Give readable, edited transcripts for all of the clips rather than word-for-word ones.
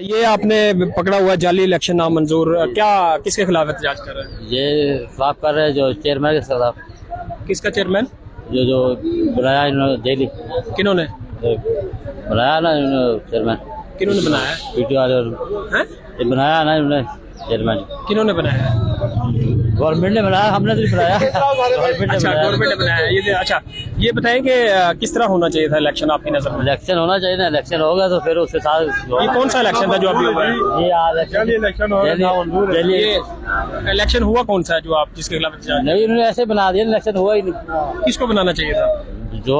ये आपने पकड़ा हुआ जाली इलेक्शन नामंजूर, क्या किसके खिलाफ एहतजाज कर रहे हैं? ये खिलाफ कर रहे हैं जो चेयरमैन के खिलाफ, किसका चेयरमैन? जो बनाया इन्होंने दिल्ली किन्होंने बनाया ना इन्होंने चेयरमैन, किन्होंने बनाया है? पीटी वाले हैं? ये बनाया ना इन्होंने चेयरमैन, किन्होंने बनाया है? गवर्नमेंट ने बनाया, हमने तो नहीं बनाया। गवर्नमेंट ने अच्छा, बनाया। गवर्नमेंट ने बनाया है। अच्छा, ये बताएं कि किस तरह होना चाहिए था इलेक्शन आपकी नजर में? इलेक्शन होना चाहिए ना, इलेक्शन होगा तो फिर उसके साथ ये कौन सा इलेक्शन था जो अभी हुआ है? ये इलेक्शन हुआ कौन सा है जो आप जिसके खिलाफ एहतजाज? नहीं, इन्होंने ऐसे बना दिया, इलेक्शन हुआ ही नहीं। किसको बनाना चाहिए था? जो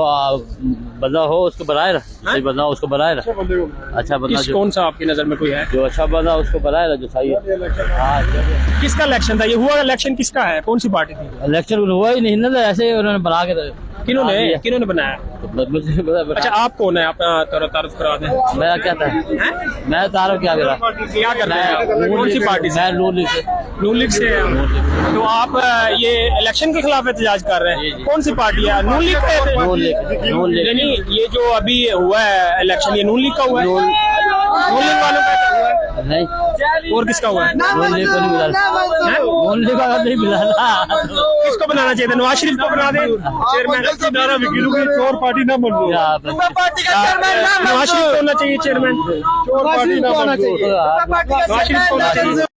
बंदा हो उसको बनाए ना, सही बंदा हो उसको बनाए ना, अच्छा बंदा किस कौन सा आपकी नजर में कोई है? जो अच्छा बंदा उसको बनाए ना, जो सही है। हाँ, किसका इलेक्शन था ये? हुआ इलेक्शन किसका है? कौन सी पार्टी थी? इलेक्शन हुआ ही नहीं ना, ऐसे उन्होंने बना के किन्होंने बनाया? अच्छा, आप कौन है? अपना तारुफ करा दें। मेरा क्या था, मैं तारुफ क्या मेरा क्या कर रहे हैं? कौन सी पार्टी से? मैं नून लीग से। नून लीग से हैं। तो आप ये इलेक्शन के खिलाफ एहतजाज कर रहे हैं? कौन सी पार्टी है? नून लीग का? नून लीग। यानी ये जो अभी हुआ है इलेक्शन, ये नून लीग का हुआ है? नून लीग वालों का हुआ है? नहीं, और किसका हुआ है? नून लीग को नहीं मिला, नून लीग का नहीं मिला ना। किसको बनाना चाहिए था? नवाज शरीफ को बना दे चेयरमैन। चोर पार्टी ना मंजूर, नवाज शरीफ को होना चाहिए चेयरमैन। चोर पार्टी ना मंजूर। नवाज शरीफ को होना चाहिए।